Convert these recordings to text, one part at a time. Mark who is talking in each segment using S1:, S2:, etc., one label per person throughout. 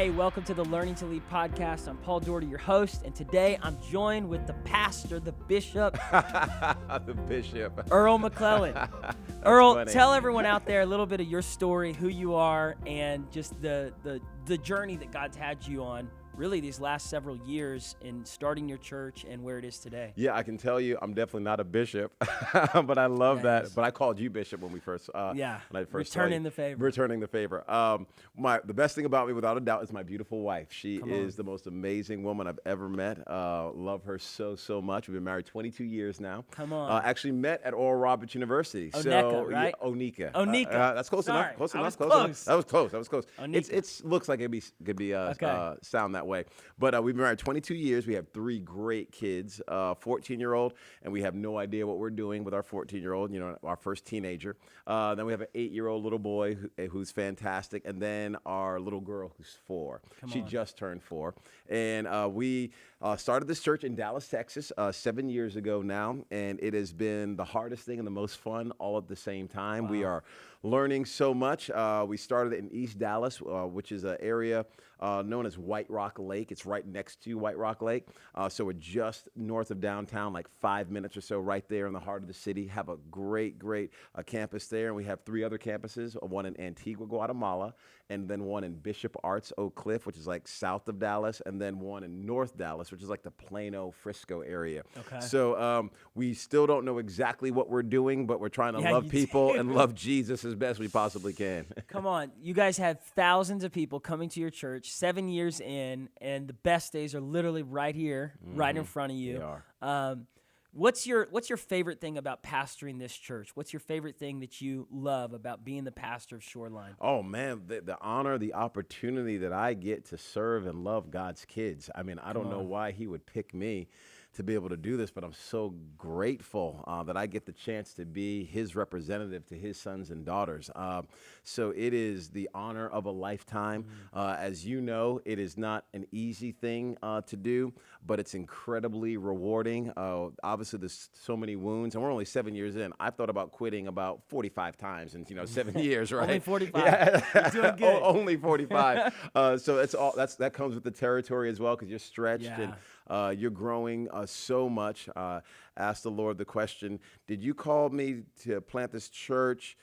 S1: Hey, welcome to the Learning to Lead podcast. I'm Paul Doherty, your host, and today I'm joined with the pastor, the bishop,
S2: The bishop.
S1: Earl McClellan. Earl,
S2: funny.
S1: tell everyone out there a little bit of your story, who you are, and just the journey that God's had you on really these last several years in starting your church and where it is today.
S2: Yeah, I can tell you I'm definitely not a bishop, but I love
S1: Nice.
S2: that. But I called you bishop when we first
S1: Returning the favor.
S2: Returning the favor. The best thing about me, without a doubt, is my beautiful wife. She is the most amazing woman I've ever met. Love her so much. We've been married 22 years now.
S1: Come on.
S2: Actually met at Oral Roberts University.
S1: Onika, right?
S2: Yeah, Onika.
S1: Onika.
S2: That's close
S1: Sorry,
S2: enough. Close
S1: I
S2: enough.
S1: was
S2: Close
S1: close.
S2: enough. That was close.
S1: Onika.
S2: It looks like it could be
S1: Okay.
S2: sound that way. But we've been married 22 years. We have 3 great kids, 14-year-old, and we have no idea what we're doing with our 14-year-old, our first teenager. Then we have an 8-year-old little boy who's fantastic, and then our little girl who's 4. She just turned 4. And we started this church in Dallas, Texas, 7 years ago now, and it has been the hardest thing and the most fun all at the same time.
S1: Wow.
S2: We are learning so much. We started in East Dallas, which is an area known as White Rock Lake. It's right next to White Rock Lake. So we're just north of downtown, like 5 minutes or so, right there in the heart of the city. Have a great campus there. And we have 3 other campuses, one in Antigua, Guatemala, and then one in Bishop Arts, Oak Cliff, which is like south of Dallas, and then one in North Dallas, which is like the Plano, Frisco area.
S1: Okay.
S2: So we still don't know exactly what we're doing, but we're trying to love people and love Jesus as best we possibly can.
S1: Come on. You guys have thousands of people coming to your church 7 years in, and the best days are literally right here, right in front of you.
S2: They are.
S1: What's your favorite thing about pastoring this church? What's your favorite thing that you love about being the pastor of Shoreline?
S2: Oh, man, the honor, the opportunity that I get to serve and love God's kids. I mean, I don't know why he would pick me to be able to do this, but I'm so grateful that I get the chance to be his representative to his sons and daughters. So it is the honor of a lifetime. As you know, it is not an easy thing to do, but it's incredibly rewarding. Obviously, there's so many wounds, and we're only 7 years in. I've thought about quitting about 45 times in 7 years, right?
S1: Only 45.
S2: Yeah.
S1: You're doing good.
S2: Only 45. So that comes with the territory as well, because you're stretched and you're growing so much. Ask the Lord the question, did you call me to plant this church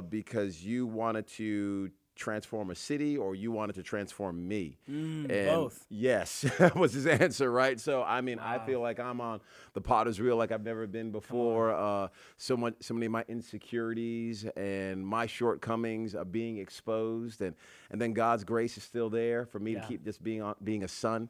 S2: because you wanted to transform a city, or you wanted to transform me?
S1: And
S2: both. Yes, that was his answer, right? So, I mean, I feel like I'm on the potter's wheel like I've never been before. So many of my insecurities and my shortcomings are being exposed, and then God's grace is still there for me to keep just being a son.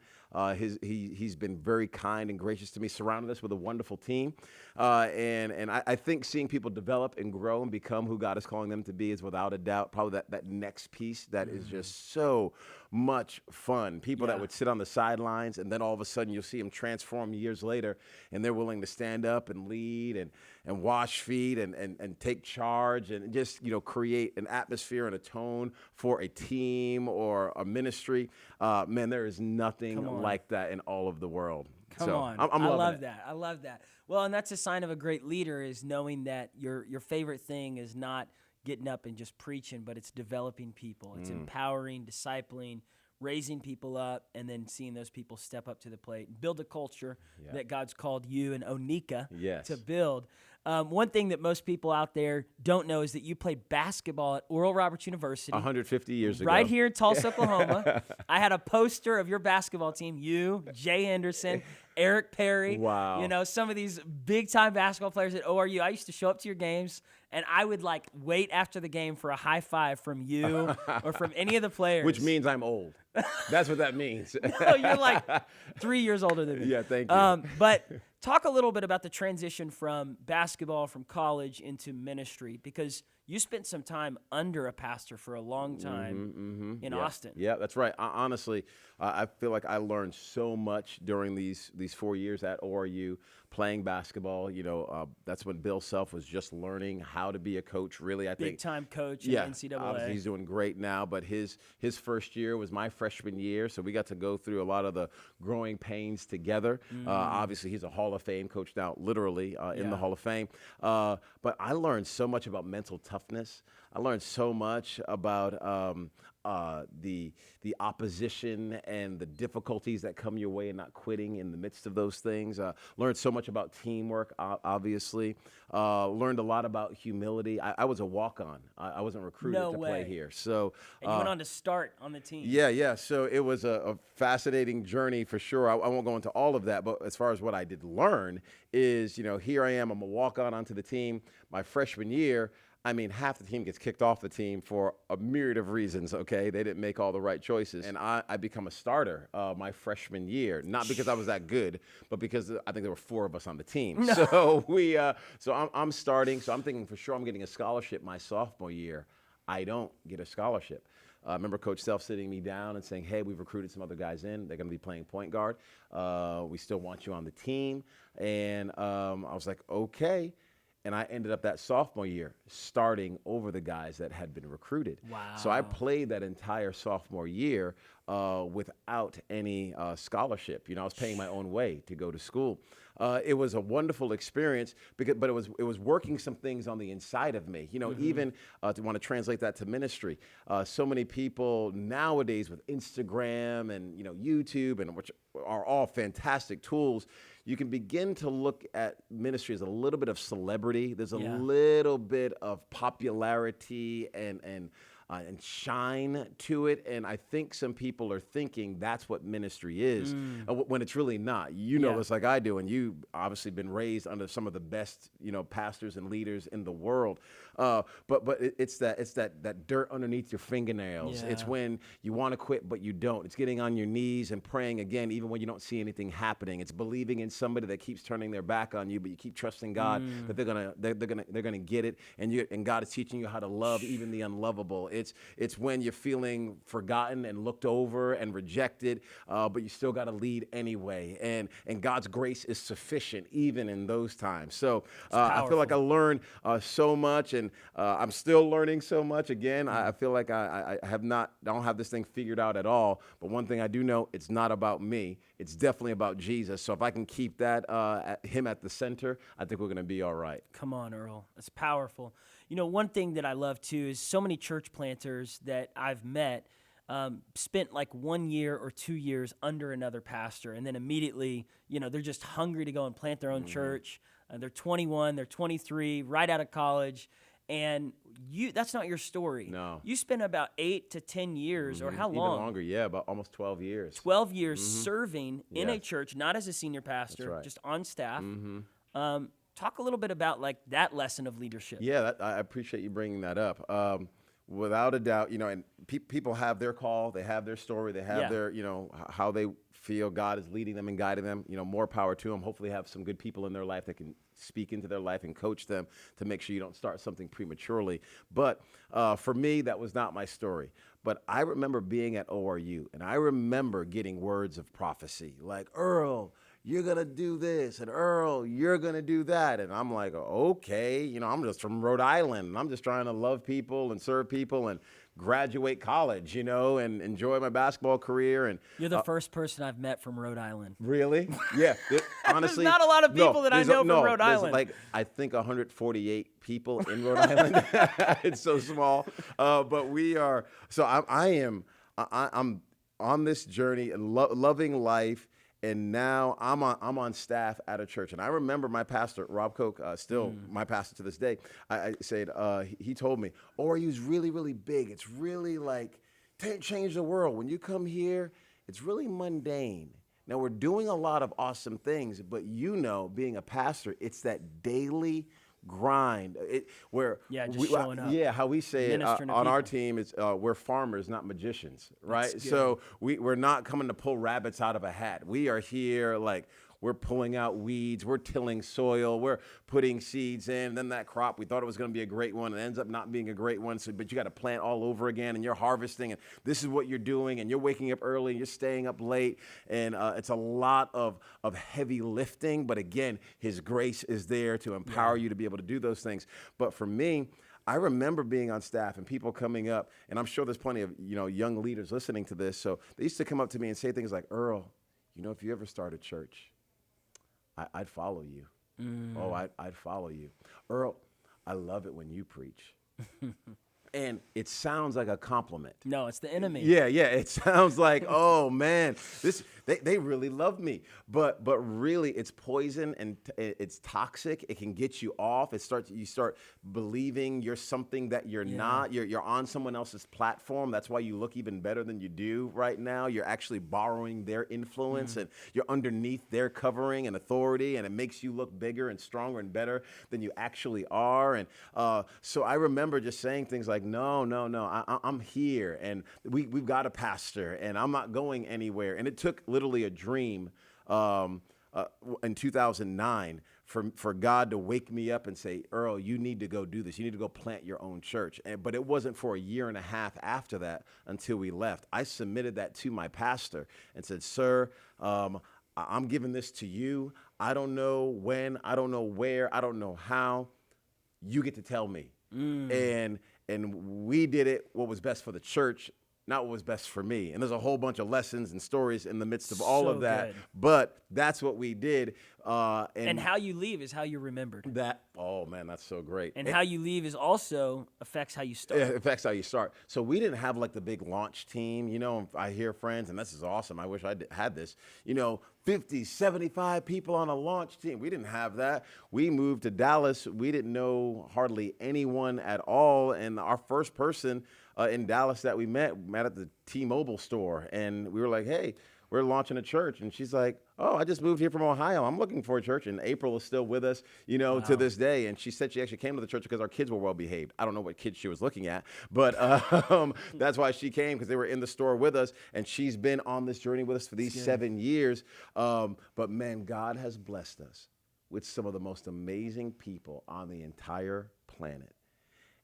S2: He's been very kind and gracious to me, surrounded us with a wonderful team. And I think seeing people develop and grow and become who God is calling them to be is without a doubt probably that next piece that is just so much fun. People that would sit on the sidelines, and then all of a sudden you'll see them transform years later, and they're willing to stand up and lead and wash feet and take charge and just create an atmosphere and a tone for a team or a ministry. Man, there is nothing like that in all of the world.
S1: Come on.
S2: I'm
S1: I
S2: loving
S1: love
S2: it.
S1: that. I love that. Well, and that's a sign of a great leader, is knowing that your favorite thing is not getting up and just preaching, but it's developing people. It's empowering, discipling, raising people up, and then seeing those people step up to the plate and build a culture that God's called you and Onika to build. One thing that most people out there don't know is that you played basketball at Oral Roberts University
S2: 150 years ago.
S1: Right here in Tulsa, Oklahoma. I had a poster of your basketball team, you, Jay Henderson, Eric Perry.
S2: Wow.
S1: Some of these big-time basketball players at ORU. I used to show up to your games, and I would, wait after the game for a high five from you or from any of the players.
S2: Which means I'm old. That's what that means.
S1: No, you're 3 years older than me.
S2: Yeah, thank you.
S1: But talk a little bit about the transition from basketball, from college into ministry, because you spent some time under a pastor for a long time in Austin.
S2: Yeah, that's right. Honestly, I feel like I learned so much during these 4 years at ORU playing basketball. That's when Bill Self was just learning how to be a coach, really, I think.
S1: Big-time coach in NCAA.
S2: Obviously he's doing great now, but his first year was my freshman year, so we got to go through a lot of the growing pains together. Obviously, he's a Hall of Fame coach now, literally in the Hall of Fame. But I learned so much about mental toughness. I learned so much about the opposition and the difficulties that come your way and not quitting in the midst of those things. Learned so much about teamwork, obviously. Learned a lot about humility. I was a walk-on. I wasn't recruited
S1: No
S2: to
S1: way.
S2: play here. So,
S1: And you went on to start on the team.
S2: yeah. So it was a fascinating journey for sure. I won't go into all of that, but as far as what I did learn is, here I am. I'm a walk-on onto the team. My freshman year, I mean, half the team gets kicked off the team for a myriad of reasons, okay? They didn't make all the right choices. And I become a starter my freshman year, not because I was that good, but because I think there were 4 of us on the team. No. So I'm starting. So I'm thinking for sure I'm getting a scholarship my sophomore year. I don't get a scholarship. I remember Coach Self sitting me down and saying, hey, we've recruited some other guys in. They're going to be playing point guard. We still want you on the team. And I was like, okay. And I ended up that sophomore year starting over the guys that had been recruited.
S1: Wow.
S2: So I played that entire sophomore year without any scholarship. I was paying my own way to go to school. It was a wonderful experience, but it was working some things on the inside of me. Even to want to translate that to ministry. So many people nowadays with Instagram and YouTube, and which are all fantastic tools, you can begin to look at ministry as a little bit of celebrity. There's a little bit of popularity and shine to it. And I think some people are thinking that's what ministry is when it's really not. You know this like I do, and you've obviously been raised under some of the best, pastors and leaders in the world. But it's that dirt underneath your fingernails.
S1: Yeah.
S2: It's when you want to quit, but you don't. It's getting on your knees and praying again, even when you don't see anything happening. It's believing in somebody that keeps turning their back on you, but you keep trusting God that they're gonna get it, and God is teaching you how to love even the unlovable. It's when you're feeling forgotten and looked over and rejected, but you still got to lead anyway. And God's grace is sufficient even in those times. So I feel like I learned so much, and I'm still learning so much. Again, I feel like I don't have this thing figured out at all. But one thing I do know, it's not about me. It's definitely about Jesus. So if I can keep him at the center, I think we're going to be all right.
S1: Come on, Earl. That's powerful. One thing that I love, too, is so many church planters that I've met spent like 1 year or 2 years under another pastor, and then immediately, they're just hungry to go and plant their own church. They're 21, they're 23, right out of college, and that's not your story.
S2: No.
S1: You spent about 8 to 10 years, or how long?
S2: Even longer, yeah, about almost 12 years.
S1: 12 years serving in a church, not as a senior pastor, just on staff. Talk a little bit about that lesson of leadership.
S2: Yeah, I appreciate you bringing that up. Without a doubt, and people have their call, they have their story, they have their, how they feel God is leading them and guiding them. More power to them. Hopefully have some good people in their life that can speak into their life and coach them to make sure you don't start something prematurely. But for me, that was not my story. But I remember being at ORU, and I remember getting words of prophecy like, Earl, you're going to do this, and Earl, you're going to do that. And I'm like, okay, I'm just from Rhode Island, and I'm just trying to love people and serve people and graduate college, and enjoy my basketball career. And
S1: you're the first person I've met from Rhode Island.
S2: Really? Yeah. Honestly,
S1: there's not a lot of people that I know from Rhode Island.
S2: I think 148 people in Rhode Island. It's so small. But we are. So I'm on this journey and loving life. And now I'm on staff at a church. And I remember my pastor, Rob Koch, still my pastor to this day, I said, he told me, ORU's really, really big. It's really change the world. When you come here, it's really mundane. Now, we're doing a lot of awesome things, but being a pastor, it's that daily grind.
S1: Showing up.
S2: Yeah, how we say it on our team is we're farmers, not magicians, right? So we're not coming to pull rabbits out of a hat. We are here we're pulling out weeds, we're tilling soil, we're putting seeds in. Then that crop, we thought it was going to be a great one, and it ends up not being a great one. But you got to plant all over again, and you're harvesting, and this is what you're doing, and you're waking up early, and you're staying up late, and it's a lot of heavy lifting. But again, His grace is there to empower you to be able to do those things. But for me, I remember being on staff and people coming up, and I'm sure there's plenty of young leaders listening to this. So they used to come up to me and say things like, Earl, if you ever start a church, I'd follow you. Oh, I'd follow you. Earl, I love it when you preach. And it sounds like a compliment.
S1: No, it's the enemy.
S2: Yeah, it sounds like, oh man, they really love me. But really, it's poison and it's toxic. It can get you off. You start believing you're something that you're not. You're on someone else's platform. That's why you look even better than you do right now. You're actually borrowing their influence, and you're underneath their covering and authority, and it makes you look bigger and stronger and better than you actually are. And so I remember just saying things like, no, I'm here, and we've got a pastor, and I'm not going anywhere. And it took literally a dream in 2009 for God to wake me up and say, Earl, you need to go do this. You need to go plant your own church. But it wasn't for a year and a half after that until we left. I submitted that to my pastor and said, sir, I'm giving this to you. I don't know when, I don't know where, I don't know how. You get to tell me. And we did it what was best for the church, not what was best for me. And there's a whole bunch of lessons and stories in the midst of all of that.
S1: Good.
S2: But that's what we did.
S1: And how you leave is how you're remembered.
S2: Oh man, that's so great.
S1: And how you leave is also affects how you start.
S2: It affects how you start. So we didn't have like the big launch team. You know, I hear friends, and this is awesome. I wish I had this. 50, 75 people on a launch team. We didn't have that. We moved to Dallas. We didn't know hardly anyone at all. And our first person in Dallas that we met at the T-Mobile store. And we were like, hey, we're launching a church. And she's like, oh, I just moved here from Ohio. I'm looking for a church. And April is still with us, to this day. And she said she actually came to the church because our kids were well behaved. I don't know what kids she was looking at, but that's why she came, because they were in the store with us. And she's been on this journey with us for these 7 years. But man, God has blessed us with some of the most amazing people on the entire planet.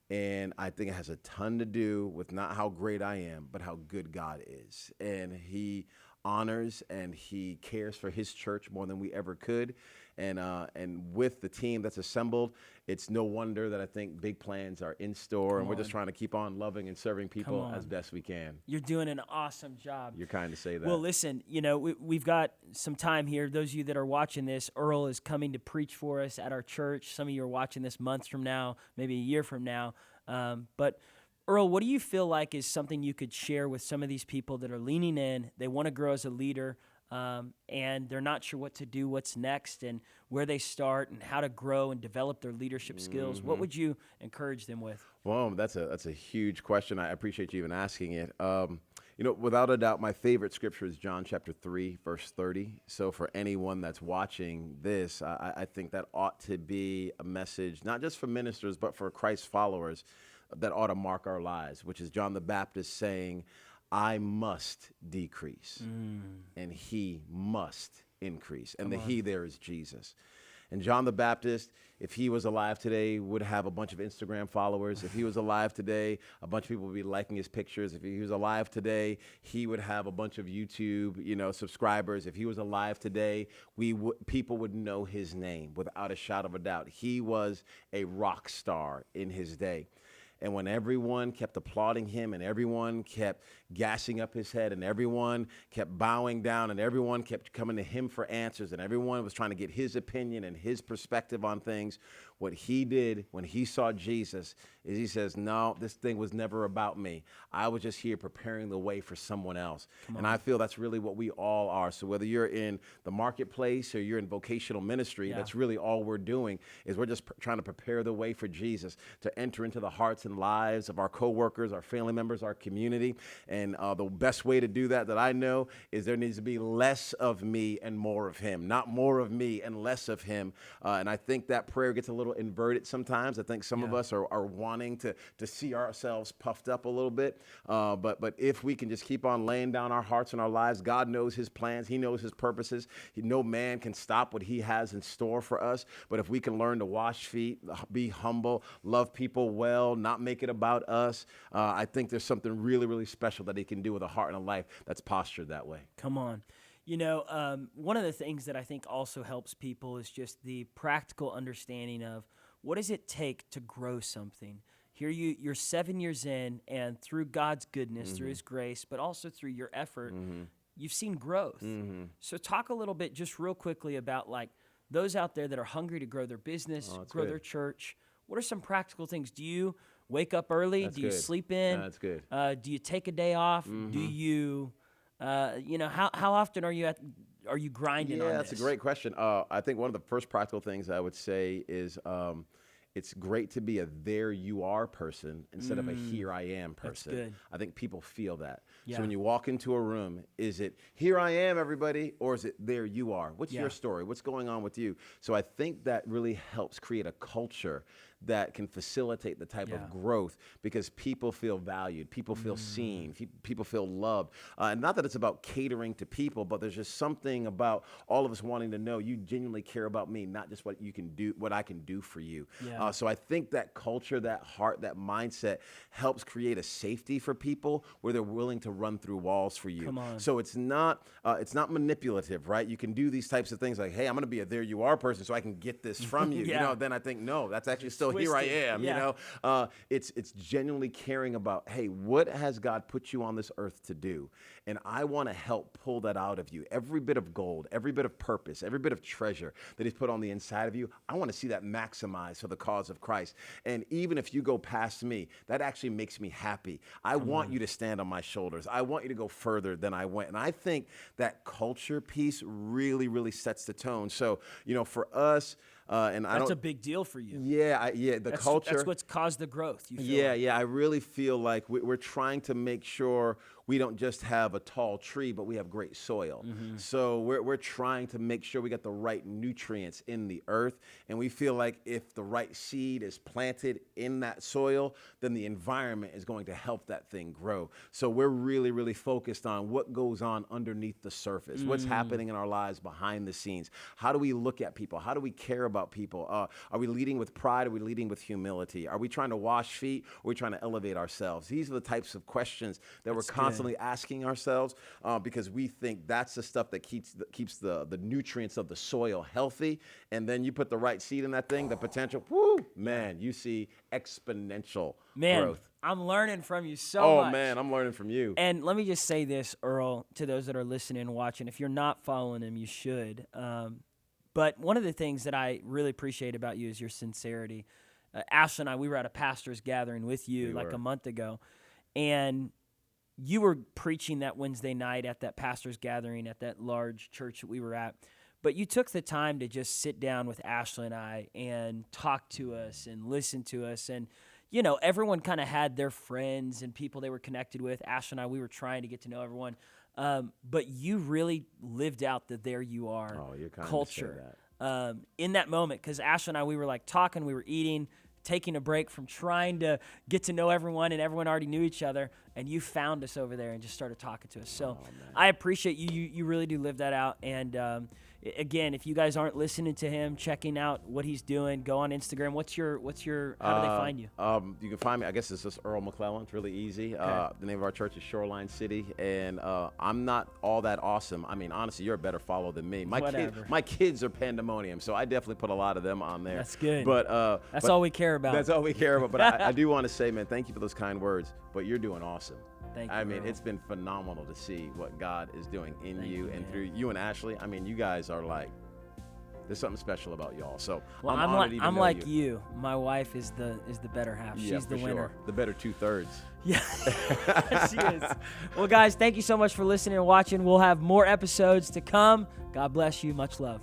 S2: And I think it has a ton to do with not how great I am, but how good God is. And he honors and he cares for his church more than we ever could. And with the team that's assembled, it's no wonder that I think big plans are in store. And we're just trying to keep on loving and serving people as best we can.
S1: You're doing an awesome job.
S2: You're kind to say that.
S1: Well, listen, we've got some time here. Those of you that are watching this, Earl is coming to preach for us at our church. Some of you are watching this months from now, maybe a year from now. But Earl, what do you feel like is something you could share with some of these people that are leaning in, they want to grow as a leader, and they're not sure what to do, what's next, and where they start, and how to grow and develop their leadership skills? What would you encourage them with?
S2: Well, that's a huge question. I appreciate you even asking it. Without a doubt, my favorite scripture is John chapter 3, verse 30. So for anyone that's watching this, I think that ought to be a message, not just for ministers, but for Christ followers, that ought to mark our lives, which is John the Baptist saying, I must decrease, and he must increase. And the he there is Jesus. And John the Baptist, if he was alive today, would have a bunch of Instagram followers. If he was alive today, a bunch of people would be liking his pictures. If he was alive today, he would have a bunch of YouTube, subscribers. If he was alive today, people would know his name without a shadow of a doubt. He was a rock star in his day. And when everyone kept applauding him and everyone kept gassing up his head and everyone kept bowing down and everyone kept coming to him for answers and everyone was trying to get his opinion and his perspective on things, what he did when he saw Jesus is he says, no, this thing was never about me. I was just here preparing the way for someone else. And I feel that's really what we all are. So whether you're in the marketplace or you're in vocational ministry, that's really all we're doing is we're just trying to prepare the way for Jesus to enter into the hearts and lives of our coworkers, our family members, our community. And the best way to do that I know is there needs to be less of me and more of him, not more of me and less of him. And I think that prayer gets a little inverted sometimes. I think some of us are wanting to see ourselves puffed up a little bit. But if we can just keep on laying down our hearts and our lives, God knows his plans. He knows his purposes. No man can stop what he has in store for us. But if we can learn to wash feet, be humble, love people well, not make it about us, I think there's something really, really special that he can do with a heart and a life that's postured that way.
S1: Come on. One of the things that I think also helps people is just the practical understanding of what does it take to grow something. Here you're 7 years in, and through God's goodness, through his grace, but also through your effort, you've seen growth. So talk a little bit just real quickly about like those out there that are hungry to grow their business, grow their church. What are some practical things? Do you wake up early?
S2: That's
S1: Do you
S2: good.
S1: sleep in?
S2: That's good.
S1: Do you take a day off? Do you, how often are you grinding on
S2: Yeah,
S1: this?
S2: that's a great question. I think one of the first practical things I would say is it's great to be a there you are person instead of a here I am person.
S1: That's good.
S2: I think people feel that.
S1: Yeah.
S2: So when you walk into a room, is it here I am, everybody, or is it there you are? What's your story? What's going on with you? So I think that really helps create a culture that can facilitate the type of growth because people feel valued, people feel seen, people feel loved. And not that it's about catering to people, but there's just something about all of us wanting to know you genuinely care about me, not just what you can do, what I can do for you.
S1: Yeah.
S2: So I think that culture, that heart, that mindset helps create a safety for people where they're willing to run through walls for you.
S1: Come on.
S2: So it's not manipulative, right? You can do these types of things like, hey, I'm going to be a there you are person so I can get this from you.
S1: Yeah.
S2: You know, then I think, no, that's actually still here I am.
S1: Yeah.
S2: You know, it's genuinely caring about, hey, what has God put you on this earth to do? And I want to help pull that out of you. Every bit of gold, every bit of purpose, every bit of treasure that He's put on the inside of you, I want to see that maximized for the cause of Christ. And even if you go past me, that actually makes me happy. I want you to stand on my shoulders. I want you to go further than I went. And I think that culture piece really, really sets the tone. So, you know, for us, and
S1: That's a big deal for you.
S2: Yeah, the culture.
S1: That's what's caused the growth. You feel
S2: Yeah. I really feel like we're trying to make sure we don't just have a tall tree, but we have great soil. So we're trying to make sure we got the right nutrients in the earth. And we feel like if the right seed is planted in that soil, then the environment is going to help that thing grow. So we're really, really focused on what goes on underneath the surface, what's happening in our lives behind the scenes. How do we look at people? How do we care about people? Are we leading with pride? Are we leading with humility? Are we trying to wash feet? Or are we trying to elevate ourselves? These are the types of questions that we're constantly asking ourselves because we think that's the stuff that keeps the nutrients of the soil healthy. And then you put the right seed in that thing, the potential, man, you see exponential growth.
S1: I'm learning from you so much.
S2: Oh, man, I'm learning from you.
S1: And let me just say this, Earl, to those that are listening and watching. If you're not following him, you should. But one of the things that I really appreciate about you is your sincerity. Ashley and I, we were at a pastor's gathering with you a month ago, and you were preaching that Wednesday night at that pastor's gathering at that large church that we were at. But you took the time to just sit down with Ashley and I and talk to us and listen to us. And, you know, everyone kind of had their friends and people they were connected with. Ashley and I, we were trying to get to know everyone. But you really lived out the there you are culture in that moment. Because Ashley and I, we were like talking, we were eating, taking a break from trying to get to know everyone, and everyone already knew each other, and you found us over there and just started talking to us. So I appreciate you. You really do live that out. And again, if you guys aren't listening to him, checking out what he's doing, go on Instagram. What's your how do they find you?
S2: You can find me, I guess it's just Earl McClellan. It's really easy. The name of our church is Shoreline City, and I'm not all that awesome. I mean, honestly, you're a better follow than me. My kids are pandemonium, so I definitely put a lot of them on there.
S1: That's good.
S2: But
S1: that's all we care about.
S2: That's all we care about. But I do want to say, man, thank you for those kind words. But you're doing awesome.
S1: Thank you.
S2: I mean,
S1: Earl.
S2: It's been phenomenal to see what God is doing in you and through you and Ashley. I mean, you guys are like, there's something special about y'all. So
S1: well, I'm like you. My wife is the better half.
S2: Yeah,
S1: she's the winner.
S2: Sure. The better 2/3.
S1: Yeah, she is. Well, guys, thank you so much for listening and watching. We'll have more episodes to come. God bless you. Much love.